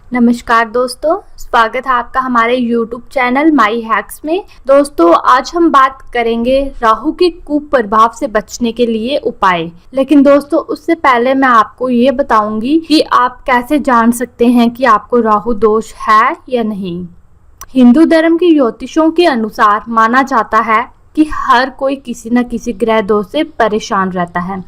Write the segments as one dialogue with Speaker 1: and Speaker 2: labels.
Speaker 1: नमस्कार दोस्तों, स्वागत है आपका हमारे YouTube चैनल माई हैक्स में। दोस्तों, आज हम बात करेंगे राहु के कुप्रभाव से बचने के लिए उपाय। लेकिन दोस्तों, उससे पहले मैं आपको ये बताऊंगी कि आप कैसे जान सकते हैं कि आपको राहु दोष है या नहीं। हिंदू धर्म के ज्योतिषों के अनुसार माना जाता है कि हर कोई किसी न किसी ग्रह दोष से परेशान रहता है,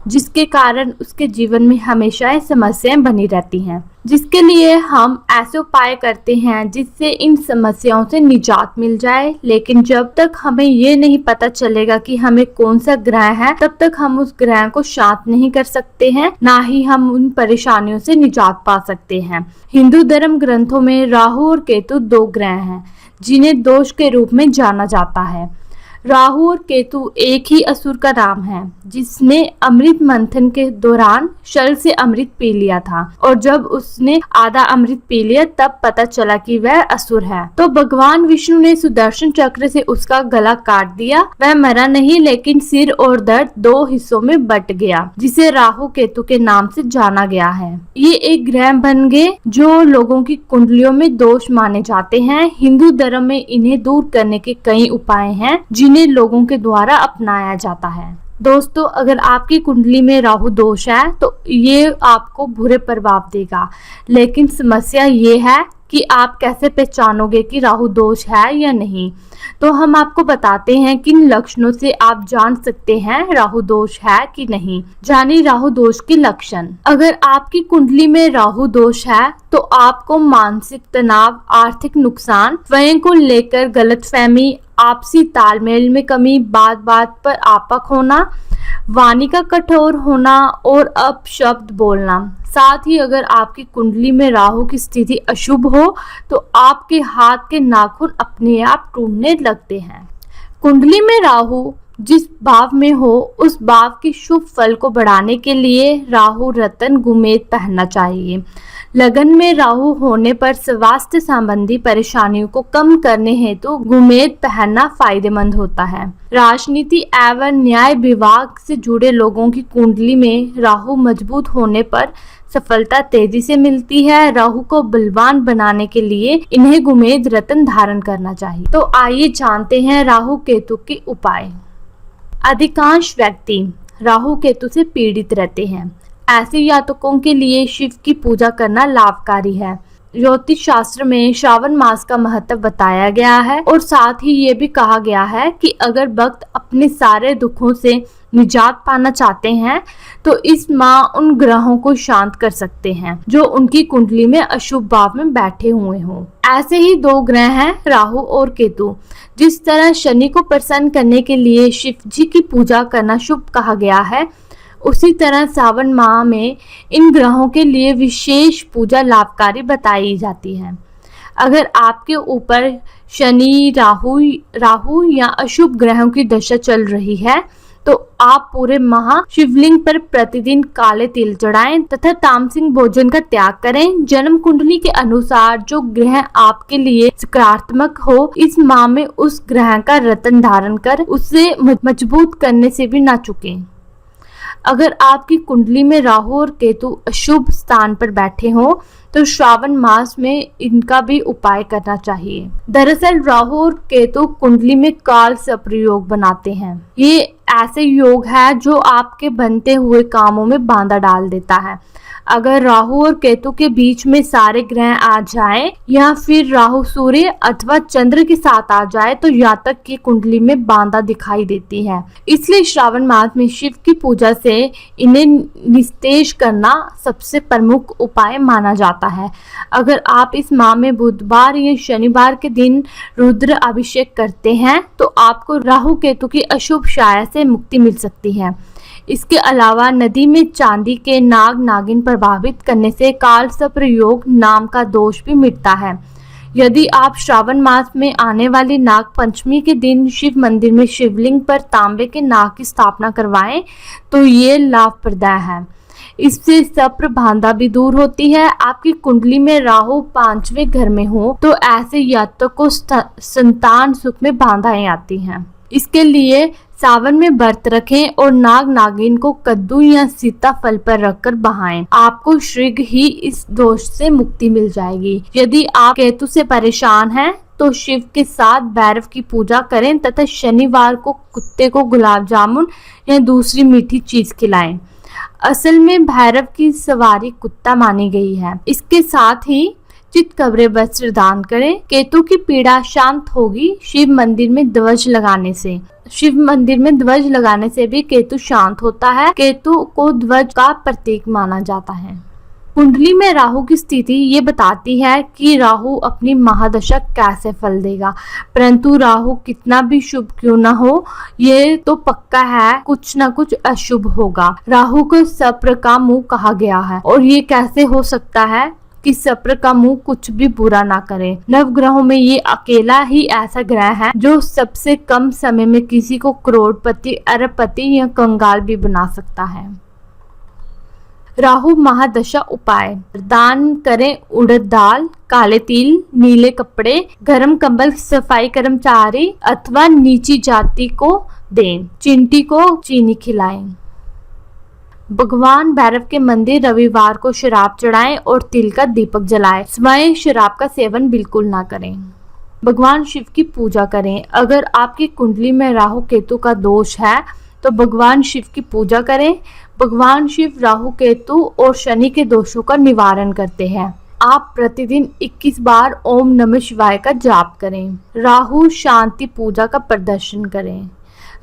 Speaker 1: जिसके कारण उसके जीवन में हमेशा समस्याएं बनी रहती हैं, जिसके लिए हम ऐसे उपाय करते हैं जिससे इन समस्याओं से निजात मिल जाए। लेकिन जब तक हमें ये नहीं पता चलेगा कि हमें कौन सा ग्रह है, तब तक हम उस ग्रह को शांत नहीं कर सकते हैं, ना ही हम उन परेशानियों से निजात पा सकते हैं। हिंदू धर्म ग्रंथों में राहु और केतु दो ग्रह हैं जिन्हें दोष के रूप में जाना जाता है। राहु और केतु एक ही असुर का नाम है, जिसने अमृत मंथन के दौरान शल से अमृत पी लिया था, और जब उसने आधा अमृत पी लिया तब पता चला कि वह असुर है। तो भगवान विष्णु ने सुदर्शन चक्र से उसका गला काट दिया। वह मरा नहीं, लेकिन सिर और दर्द दो हिस्सों में बट गया, जिसे राहु केतु के नाम से जाना गया है। ये एक ग्रह बन गए जो लोगों की कुंडलियों में दोष माने जाते हैं। हिंदू धर्म में इन्हें दूर करने के कई उपाय हैं जिन्हें लोगों के द्वारा अपनाया जाता है। दोस्तों, अगर आपकी कुंडली में राहु दोष है तो ये आपको बुरे प्रभाव देगा, लेकिन समस्या ये है कि आप कैसे पहचानोगे कि राहु दोष है या नहीं। तो हम आपको बताते हैं किन लक्षणों से आप जान सकते हैं राहु दोष है कि नहीं। जानिए राहु दोष के लक्षण। अगर आपकी कुंडली में राहु दोष है तो आपको मानसिक तनाव, आर्थिक नुकसान, स्वयं को लेकर गलतफहमी, आपसी तालमेल में कमी, बात बात पर आपक होना, वाणी का कठोर होना और अपशब्द बोलना। साथ ही अगर आपकी कुंडली में राहु की स्थिति अशुभ हो तो आपके हाथ के नाखून अपने आप टूटने लगते हैं। कुंडली में राहु जिस भाव में हो उस भाव के शुभ फल को बढ़ाने के लिए राहु रत्न गुमेद पहनना चाहिए। लगन में राहु होने पर स्वास्थ्य संबंधी परेशानियों को कम करने हेतु गुमेद पहनना फायदेमंद होता है। राजनीति एवं न्याय विभाग से जुड़े लोगों की कुंडली में राहु मजबूत होने पर सफलता तेजी से मिलती है। राहु को बलवान बनाने के लिए इन्हें गुमेद रत्न धारण करना चाहिए। तो आइए जानते हैं राहु केतु के उपाय। अधिकांश व्यक्ति राहु केतु से पीड़ित रहते हैं। ऐसे जातकों के लिए शिव की पूजा करना लाभकारी है। ज्योतिष शास्त्र में श्रावण मास का महत्व बताया गया है और साथ ही ये भी कहा गया है कि अगर भक्त अपने सारे दुखों से निजात पाना चाहते हैं तो इस माह उन ग्रहों को शांत कर सकते हैं जो उनकी कुंडली में अशुभ भाव में बैठे हुए हों। ऐसे ही दो ग्रह हैं राहु और केतु। जिस तरह शनि को प्रसन्न करने के लिए शिव जी की पूजा करना शुभ कहा गया है, उसी तरह सावन माह में इन ग्रहों के लिए विशेष पूजा लाभकारी बताई जाती है। अगर आपके ऊपर शनि, राहु या अशुभ ग्रहों की दशा चल रही है तो आप पूरे माह शिवलिंग पर प्रतिदिन काले तिल चढ़ाएं तथा तामसिक भोजन का त्याग करें। जन्म कुंडली के अनुसार जो ग्रह आपके लिए सकारात्मक हो, इस माह में उस ग्रह का रत्न धारण कर उसे मजबूत करने से भी ना चूकें। अगर आपकी कुंडली में राहु और केतु अशुभ स्थान पर बैठे हों तो श्रावण मास में इनका भी उपाय करना चाहिए। दरअसल राहु और केतु कुंडली में काल प्रयोग बनाते हैं। ये ऐसे योग है जो आपके बनते हुए कामों में बांधा डाल देता है। अगर राहु और केतु के बीच में सारे ग्रह आ जाएं या फिर राहु सूर्य अथवा चंद्र के साथ आ जाए तो जातक की कुंडली में बांधा दिखाई देती है। इसलिए श्रावण मास में शिव की पूजा से इन्हें निस्तेज करना सबसे प्रमुख उपाय माना जाता है। अगर आप इस माह में बुधवार या शनिवार के दिन रुद्र अभिषेक करते हैं तो आपको राहु केतु की अशुभ छाया से मुक्ति मिल सकती है। इसके अलावा नदी में चांदी के नाग नागिन प्रभावित करने से काल प्रयोग नाम का दोष भी मिटता है। यदि आप श्रावण मास में आने वाली नाग पंचमी के दिन शिव मंदिर में शिवलिंग पर तांबे के नाग की स्थापना करवाएं तो ये लाभप्रदाय है। इससे सप्र बाधा भी दूर होती है। आपकी कुंडली में राहु 5वें घर में हो तो ऐसे जातकों को संतान सुख में बाधाएं आती हैं। इसके लिए सावन में व्रत रखें और नाग नागिन को कद्दू या सीताफल पर रखकर बहाएं। आपको शीघ्र ही इस दोष से मुक्ति मिल जाएगी। यदि आप केतु से परेशान हैं तो शिव के साथ भैरव की पूजा करें तथा शनिवार को कुत्ते को गुलाब जामुन या दूसरी मीठी चीज खिलाएं। असल में भैरव की सवारी कुत्ता मानी गई है। इसके साथ ही चितकबरे वस्त्र दान करें। केतु की पीड़ा शांत होगी शिव मंदिर में ध्वज लगाने से। शिव मंदिर में ध्वज लगाने से भी केतु शांत होता है। केतु को ध्वज का प्रतीक माना जाता है। कुंडली में राहु की स्थिति ये बताती है कि राहु अपनी महादशा कैसे फल देगा, परंतु राहु कितना भी शुभ क्यों ना हो, ये तो पक्का है कुछ ना कुछ अशुभ होगा। राहु को सप्र का मुंह कहा गया है और ये कैसे हो सकता है कि सप्र का मुंह कुछ भी बुरा ना करे। नवग्रहों में ये अकेला ही ऐसा ग्रह है जो सबसे कम समय में किसी को करोड़पति, अरबपति या कंगाल भी बना सकता है। राहु महादशा उपाय: दान करें उड़द दाल, काले तिल, नीले कपड़े, गर्म कंबल सफाई कर्मचारी अथवा नीची जाति को दें। चिंटी को चीनी खिलाएं। भगवान भैरव के मंदिर रविवार को शराब चढ़ाएं और तिल का दीपक जलाएं। स्वयं शराब का सेवन बिल्कुल ना करें। भगवान शिव की पूजा करें। अगर आपकी कुंडली में राहु केतु का दोष है तो भगवान शिव की पूजा करें। भगवान शिव राहु केतु और शनि के दोषों का निवारण करते हैं। आप प्रतिदिन 21 बार ओम नमः शिवाय का जाप करें। राहु शांति पूजा का प्रदर्शन करें।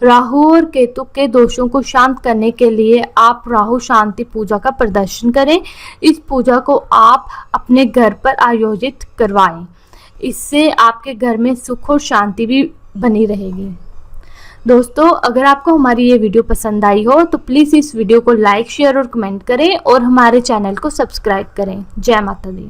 Speaker 1: राहु और केतु के दोषों को शांत करने के लिए आप राहु शांति पूजा का प्रदर्शन करें। इस पूजा को आप अपने घर पर आयोजित करवाएं। इससे आपके घर में सुख और शांति भी बनी रहेगी। दोस्तों, अगर आपको हमारी ये वीडियो पसंद आई हो तो प्लीज़ इस वीडियो को लाइक, शेयर और कमेंट करें और हमारे चैनल को सब्सक्राइब करें। जय माता दी।